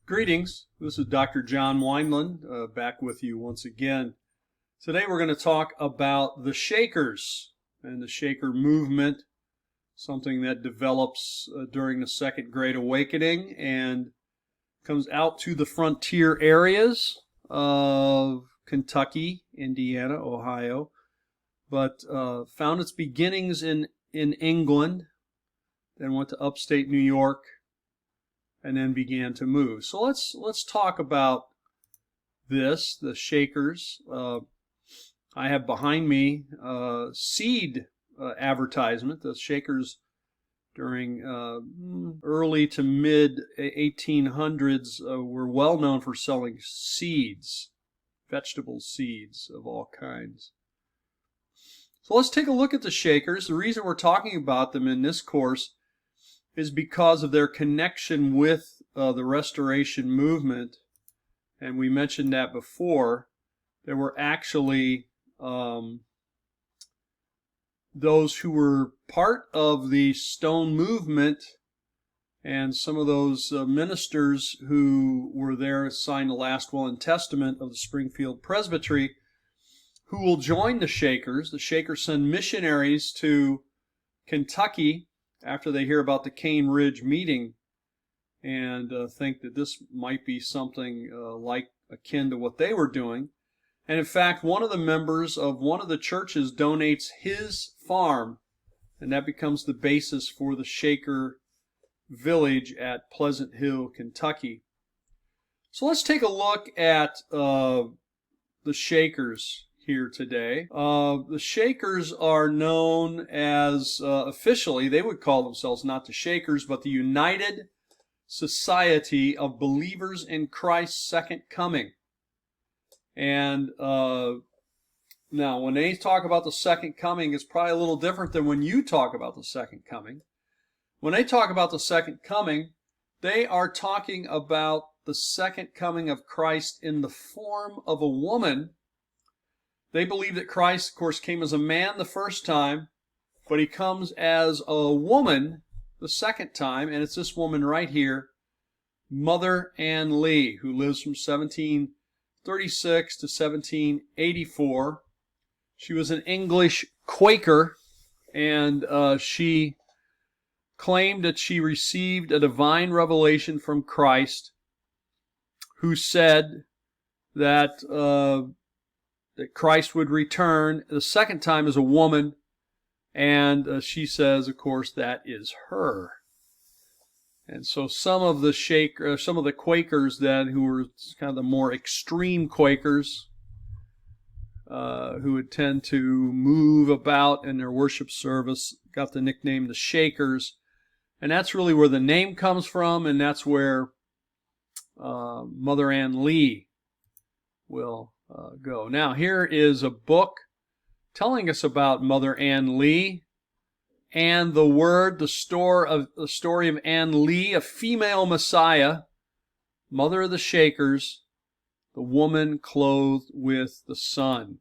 Greetings, this is Dr. John Wineland, back with you once again. Today we're going to talk about the Shakers and the Shaker movement, something that develops during the Second Great Awakening and comes out to the frontier areas of Kentucky, Indiana, Ohio, but found its beginnings in England, then went to upstate New York, and then began to move. So let's talk about this, the Shakers. I have behind me seed advertisement. The Shakers during early to mid 1800s were well known for selling seeds, vegetable seeds of all kinds. So let's take a look at the Shakers. The reason we're talking about them in this course is because of their connection with the Restoration movement, and we mentioned that before. There were actually those who were part of the Stone movement, and some of those ministers who were there signed the last will and testament of the Springfield Presbytery, who will join the Shakers. The Shakers send missionaries to Kentucky after they hear about the Cane Ridge meeting and think that this might be something like akin to what they were doing. And in fact, one of the members of one of the churches donates his farm, and that becomes the basis for the Shaker village at Pleasant Hill, Kentucky. So let's take a look at the Shakers here today. The Shakers are known as, officially, they would call themselves not the Shakers, but the United Society of Believers in Christ's Second Coming. And now, when they talk about the Second Coming, it's probably a little different than when you talk about the Second Coming. When they talk about the Second Coming, they are talking about the Second Coming of Christ in the form of a woman. They believe that Christ, of course, came as a man the first time, but he comes as a woman the second time, and it's this woman right here, Mother Ann Lee, who lives from 1736 to 1784. She was an English Quaker, and she claimed that she received a divine revelation from Christ, who said that Christ would return the second time as a woman, and she says, of course, that is her. And so some of the Quakers then, who were kind of the more extreme Quakers, who would tend to move about in their worship service, got the nickname the Shakers, and that's really where the name comes from, and that's where Mother Ann Lee will go. Now, here is a book telling us about Mother Ann Lee and the story of Ann Lee, a female Messiah, mother of the Shakers, the woman clothed with the sun.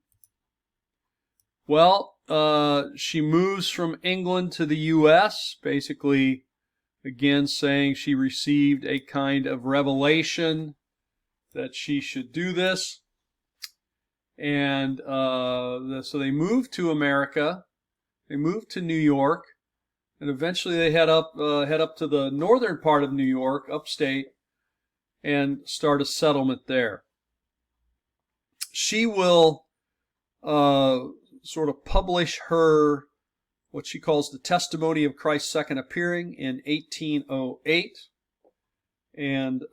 Well, she moves from England to the U.S., basically, again, saying she received a kind of revelation that she should do this. And so they moved to America. They moved to New York, and eventually they head up to the northern part of New York, upstate, and start a settlement there. She will sort of publish her, what she calls the Testimony of Christ's Second Appearing, in 1808. And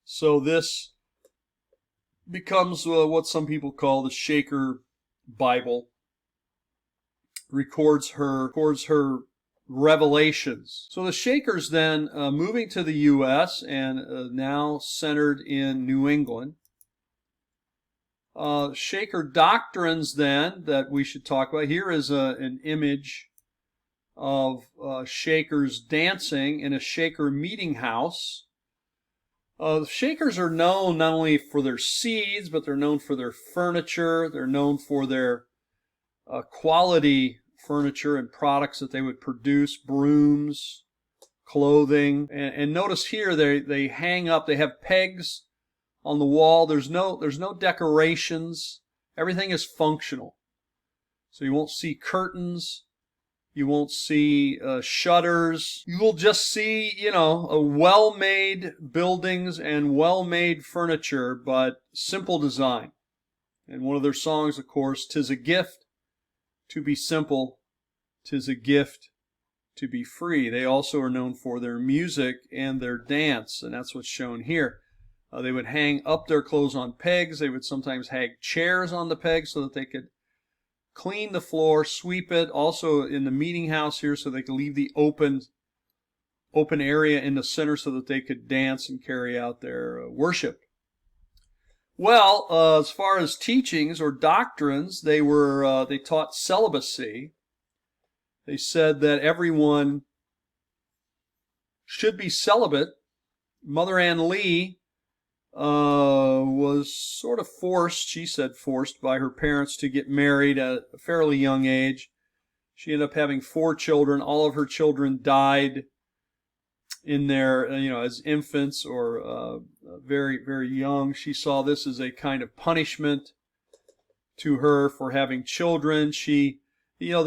so this becomes what some people call the Shaker Bible. Records her revelations. So the Shakers then moving to the U.S. and now centered in New England. Shaker doctrines then that we should talk about. Here is an image of Shakers dancing in a Shaker meeting house. The Shakers are known not only for their seeds, but they're known for their furniture. They're known for their quality furniture and products that they would produce, brooms, clothing. And notice here they hang up, they have pegs on the wall. There's no decorations. Everything is functional. So you won't see curtains. You won't see shutters. You will just see, a well-made buildings and well-made furniture, but simple design. And one of their songs, of course, "'Tis a gift to be simple, 'tis a gift to be free." They also are known for their music and their dance, and that's what's shown here. They would hang up their clothes on pegs. They would sometimes hang chairs on the pegs so that they could clean the floor, sweep it, also in the meeting house here so they could leave the open area in the center so that they could dance and carry out their worship. Well, as far as teachings or doctrines, they taught celibacy. They said that everyone should be celibate. Mother Ann Lee was sort of forced, she said forced, by her parents to get married at a fairly young age. She ended up having 4 children. All of her children died in their, as infants or very, very young. She saw this as a kind of punishment to her for having children. The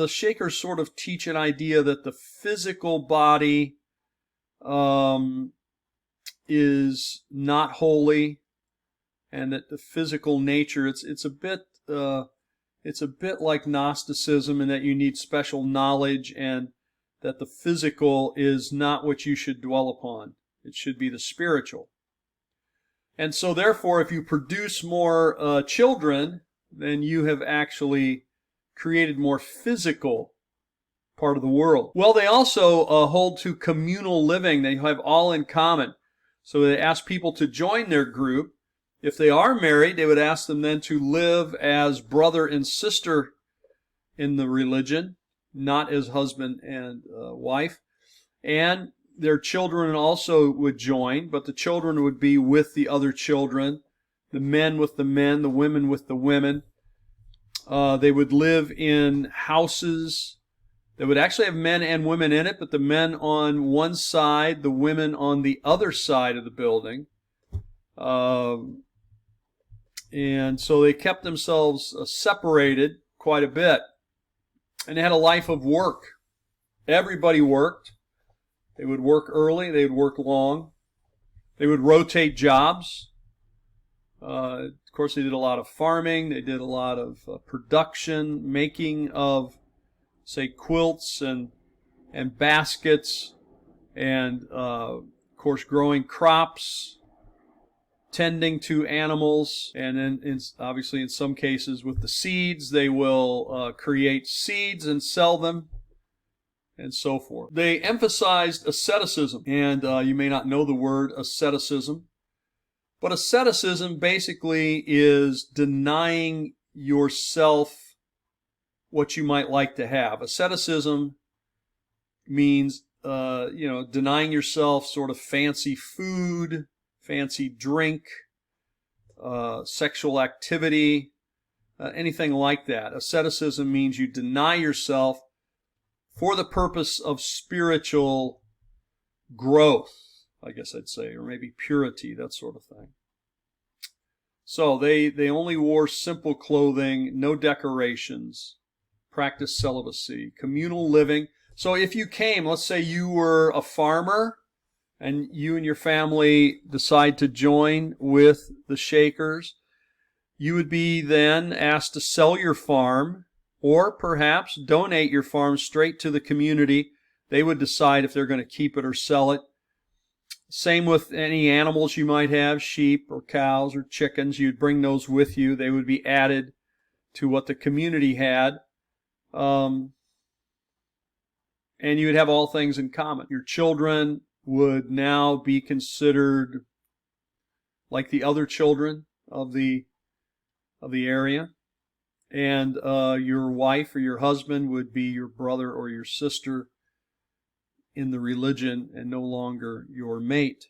Shakers sort of teach an idea that the physical body is not holy, and that the physical nature, it's a bit like Gnosticism in that you need special knowledge, and that the physical is not what you should dwell upon. It should be the spiritual. And so therefore, if you produce more children, then you have actually created more physical part of the world. Well, they also hold to communal living. They have all in common. So they ask people to join their group. If they are married, they would ask them then to live as brother and sister in the religion, not as husband and wife. And their children also would join, but the children would be with the other children, the men with the men, the women with the women. They would live in houses. They would actually have men and women in it, but the men on one side, the women on the other side of the building. And so they kept themselves separated quite a bit. And they had a life of work. Everybody worked. They would work early. They would work long. They would rotate jobs. Of course, they did a lot of farming. They did a lot of production, making of, say, quilts and baskets, and of course growing crops, tending to animals, and then obviously in some cases with the seeds, they will create seeds and sell them, and so forth. They emphasized asceticism, and you may not know the word asceticism, but asceticism basically is denying yourself what you might like to have. Asceticism means, denying yourself sort of fancy food, fancy drink, sexual activity, anything like that. Asceticism means you deny yourself for the purpose of spiritual growth, I guess I'd say, or maybe purity, that sort of thing. So they only wore simple clothing, no decorations, practiced celibacy, communal living. So if you came, let's say you were a farmer, and you and your family decide to join with the Shakers, you would be then asked to sell your farm, or perhaps donate your farm straight to the community. They would decide if they're going to keep it or sell it. Same with any animals you might have, sheep or cows or chickens. You'd bring those with you. They would be added to what the community had. And you would have all things in common. Your children would now be considered like the other children of the area. And your wife or your husband would be your brother or your sister in the religion and no longer your mate.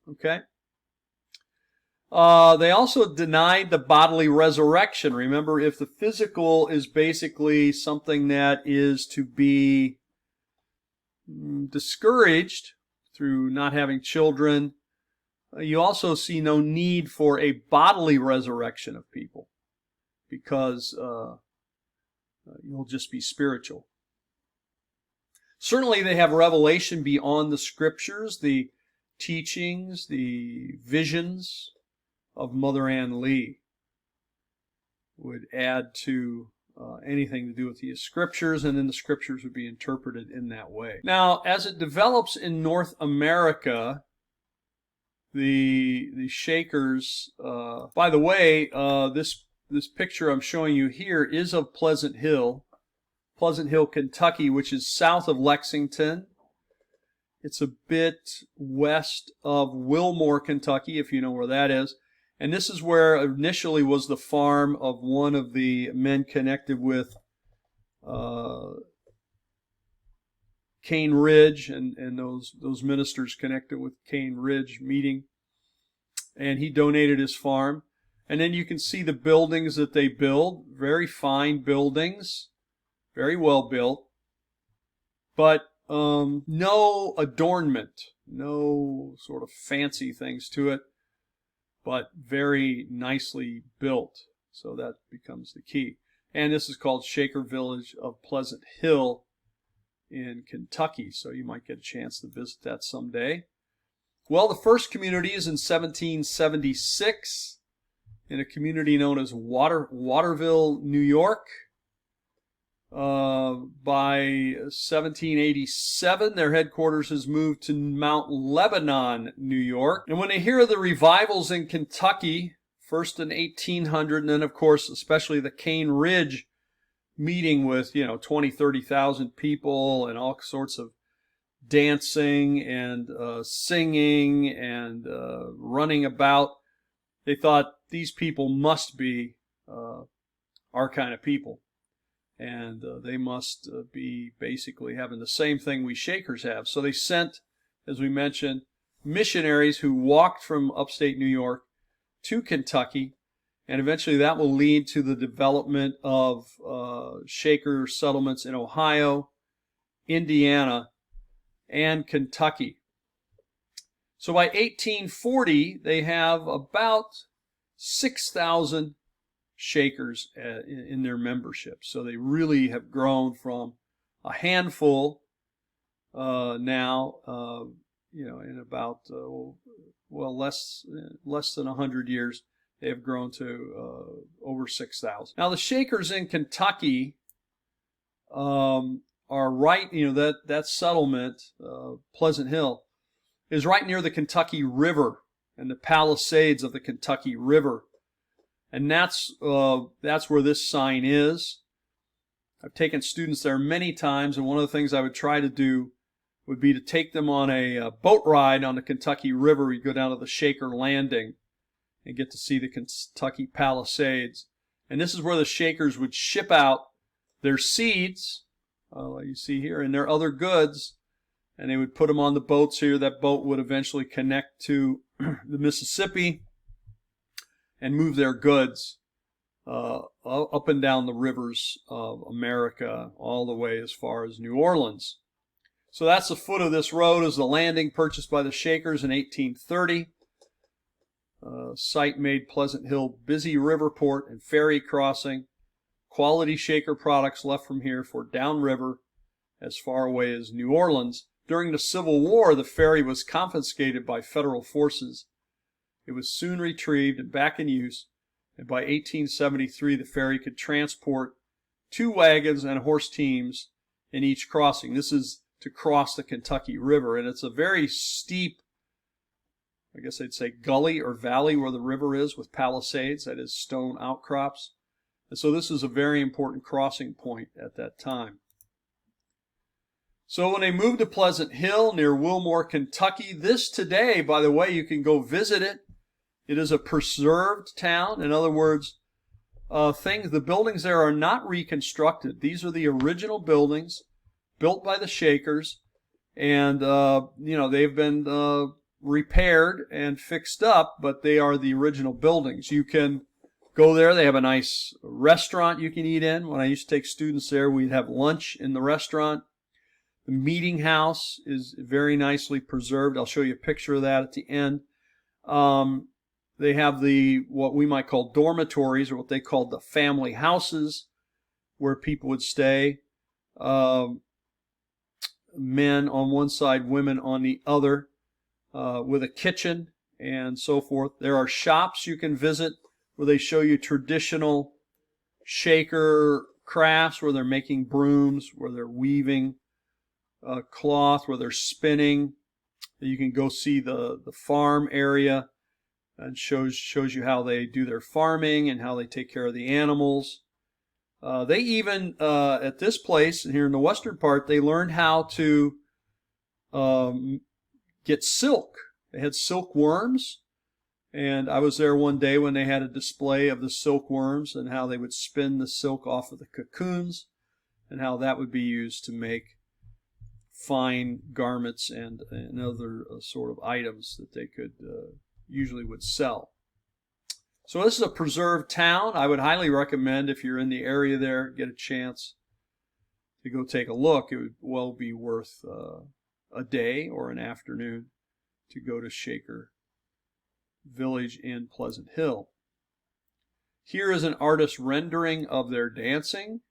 Okay? They also denied the bodily resurrection. Remember, if the physical is basically something that is to be discouraged through not having children, you also see no need for a bodily resurrection of people, because you'll just be spiritual. Certainly they have revelation beyond the scriptures, the teachings, the visions of Mother Ann Lee would add to anything to do with the scriptures, and then the scriptures would be interpreted in that way. Now, as it develops in North America, the Shakers, by the way, this picture I'm showing you here is of Pleasant Hill, Kentucky, which is south of Lexington. It's a bit west of Wilmore, Kentucky, if you know where that is. And this is where initially was the farm of one of the men connected with Cane Ridge and those ministers connected with Cane Ridge meeting. And he donated his farm. And then you can see the buildings that they build. Very fine buildings. Very well built. But no adornment. No sort of fancy things to it. But very nicely built. So that becomes the key. And this is called Shaker Village of Pleasant Hill in Kentucky. So you might get a chance to visit that someday. Well, the first community is in 1776 in a community known as Waterville, New York. By 1787, their headquarters has moved to Mount Lebanon, New York. And when they hear of the revivals in Kentucky, first in 1800, and then, of course, especially the Cane Ridge meeting with, 20, 30,000 people and all sorts of dancing and singing and running about, they thought these people must be our kind of people. And they must be basically having the same thing we Shakers have. So they sent, as we mentioned, missionaries who walked from upstate New York to Kentucky. And eventually that will lead to the development of Shaker settlements in Ohio, Indiana, and Kentucky. So by 1840, they have about 6,000 Shakers in their membership. So they really have grown from a handful now, in about, less than 100 years, they have grown to over 6,000. Now the Shakers in Kentucky are right, that settlement, Pleasant Hill, is right near the Kentucky River and the Palisades of the Kentucky River. And that's where this sign is. I've taken students there many times, and one of the things I would try to do would be to take them on a boat ride on the Kentucky River. We'd go down to the Shaker Landing and get to see the Kentucky Palisades. And this is where the Shakers would ship out their seeds, you see here, and their other goods, and they would put them on the boats here. That boat would eventually connect to the Mississippi and move their goods up and down the rivers of America, all the way as far as New Orleans. So that's the foot of this road, is the landing purchased by the Shakers in 1830. Site made Pleasant Hill busy river port and ferry crossing. Quality Shaker products left from here for downriver as far away as New Orleans. During the Civil War, the ferry was confiscated by federal forces. It was soon retrieved and back in use, and by 1873 the ferry could transport 2 wagons and horse teams in each crossing. This is to cross the Kentucky River, and it's a very steep, I guess I'd say, gully or valley where the river is, with palisades, that is, stone outcrops. And so this is a very important crossing point at that time. So when they moved to Pleasant Hill near Wilmore, Kentucky, this today, by the way, you can go visit it. It is a preserved town. In other words, the buildings there are not reconstructed. These are the original buildings built by the Shakers, and they've been repaired and fixed up, but they are the original buildings. You can go there. They have a nice restaurant you can eat in. When I used to take students there, we'd have lunch in the restaurant. The meeting house is very nicely preserved. I'll show you a picture of that at the end. They have what we might call dormitories, or what they called the family houses, where people would stay. Men on one side, women on the other, with a kitchen and so forth. There are shops you can visit where they show you traditional Shaker crafts, where they're making brooms, where they're weaving cloth, where they're spinning. You can go see the farm area, and shows you how they do their farming and how they take care of the animals. They even, at this place here in the western part, they learned how to get silk. They had silkworms, and I was there one day when they had a display of the silkworms and how they would spin the silk off of the cocoons, and how that would be used to make fine garments and other sort of items that they could usually would sell. So this is a preserved town. I would highly recommend, if you're in the area there, get a chance to go take a look. It would well be worth a day or an afternoon to go to Shaker Village in Pleasant Hill. Here is an artist's rendering of their dancing.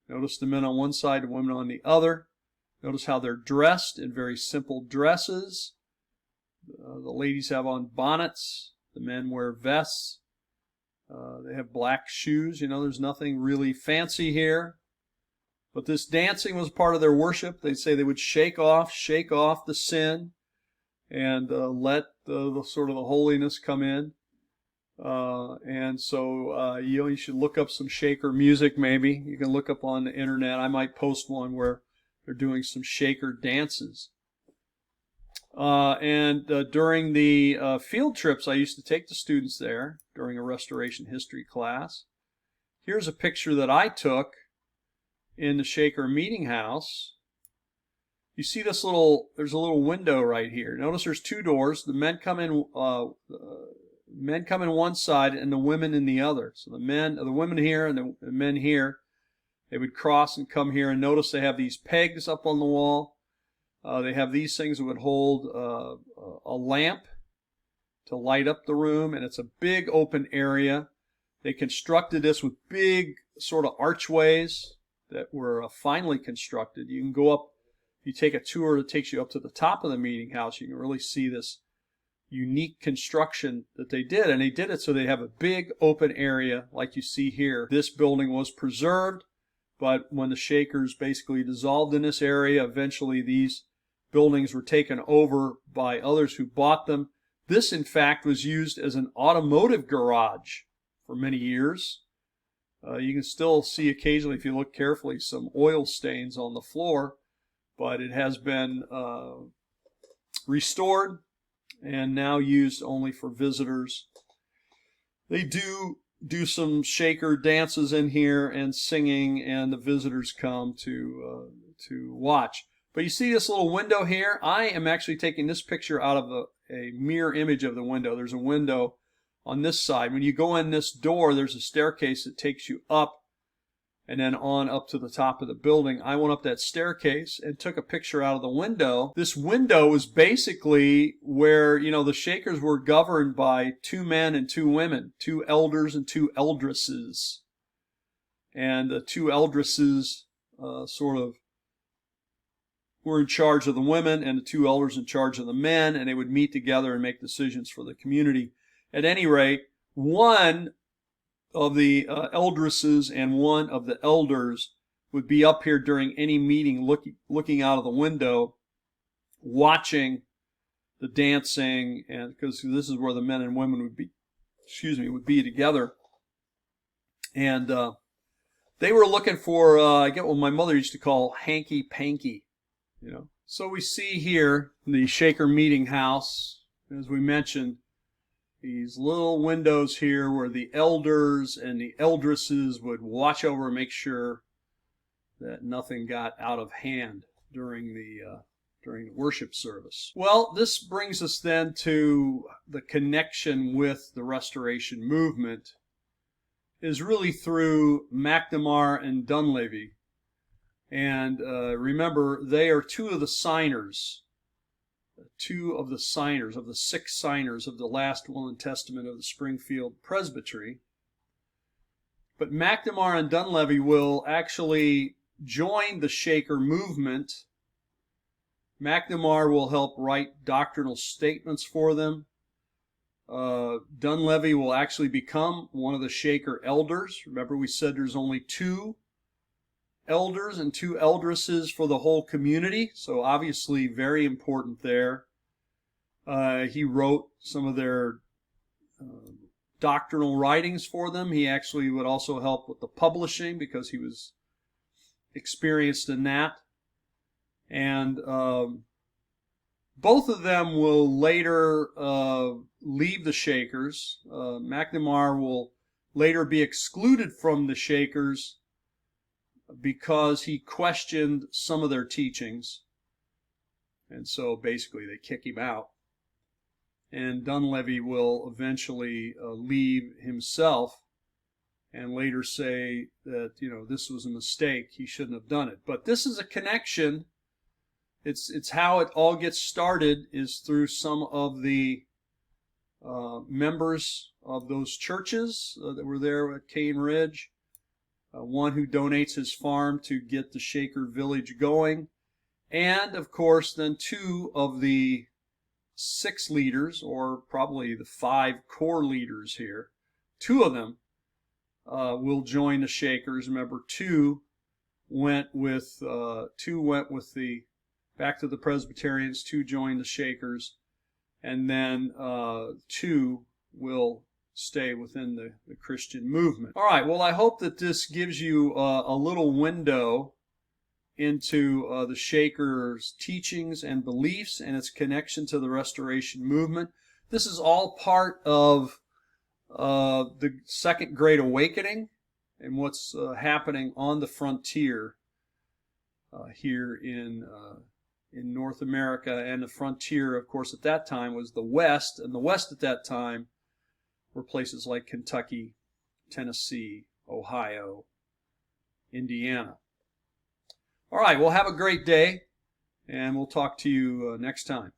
Notice the men on one side and women on the other. Notice how they're dressed in very simple dresses. The ladies have on bonnets. The men wear vests. They have black shoes. You know, there's nothing really fancy here. But this dancing was part of their worship. They'd say they would shake off the sin, and let the sort of the holiness come in. And so you should look up some Shaker music. Maybe you can look up on the internet. I might post one where they're doing some Shaker dances. During the field trips, I used to take the students there during a restoration history class. Here's a picture that I took in the Shaker meeting house. You see this there's a little window right here. Notice there's two doors. The men come in one side and the women in the other. So the women here and the men here, they would cross and come here. And notice they have these pegs up on the wall. They have these things that would hold a lamp to light up the room, and it's a big open area. They constructed this with big sort of archways that were finely constructed. You can go up, if you take a tour that takes you up to the top of the meeting house, you can really see this unique construction that they did. And they did it so they have a big open area like you see here. This building was preserved, but when the Shakers basically dissolved in this area, eventually these buildings were taken over by others who bought them. This, in fact, was used as an automotive garage for many years. You can still see occasionally, if you look carefully, some oil stains on the floor, but it has been restored and now used only for visitors. They do some Shaker dances in here and singing, and the visitors come to watch. But you see this little window here? I am actually taking this picture out of a mirror image of the window. There's a window on this side. When you go in this door, there's a staircase that takes you up and then on up to the top of the building. I went up that staircase and took a picture out of the window. This window was basically where, the Shakers were governed by 2 men and 2 women, 2 elders and 2 eldresses. And the 2 eldresses sort of were in charge of the women, and the 2 elders in charge of the men, and they would meet together and make decisions for the community. At any rate, one of the eldresses and one of the elders would be up here during any meeting looking out of the window, watching the dancing, and because this is where the men and women would be together. And they were looking for, I get what my mother used to call hanky-panky. So we see here the Shaker meeting house, as we mentioned, these little windows here where the elders and the eldresses would watch over and make sure that nothing got out of hand during the worship service. Well, this brings us then to the connection with the Restoration movement is really through McNamara and Dunleavy. And remember, they are two of the signers of the 6 signers of the last will and testament of the Springfield Presbytery. But McNamara and Dunleavy will actually join the Shaker movement. McNamara will help write doctrinal statements for them. Dunleavy will actually become one of the Shaker elders. Remember, we said there's only 2 elders and 2 eldresses for the whole community, so obviously very important there. He wrote some of their doctrinal writings for them. He actually would also help with the publishing because he was experienced in that. And both of them will later leave the Shakers. McNamara will later be excluded from the Shakers because he questioned some of their teachings. And so basically they kick him out. And Dunleavy will eventually leave himself and later say that, this was a mistake. He shouldn't have done it. But this is a connection. It's how it all gets started is through some of the members of those churches that were there at Cane Ridge. One who donates his farm to get the Shaker village going. And, of course, then 2 of the 6 leaders, or probably the 5 core leaders here, 2 of them will join the Shakers. Remember, 2 went with back to the Presbyterians, 2 joined the Shakers, and then 2 will stay within the Christian movement. All right, well, I hope that this gives you a little window into the Shakers' teachings and beliefs and its connection to the Restoration movement. This is all part of the Second Great Awakening and what's happening on the frontier here in North America. And the frontier, of course, at that time was the West, and the West at that time were places like Kentucky, Tennessee, Ohio, Indiana. All right, well, have a great day, and we'll talk to you next time.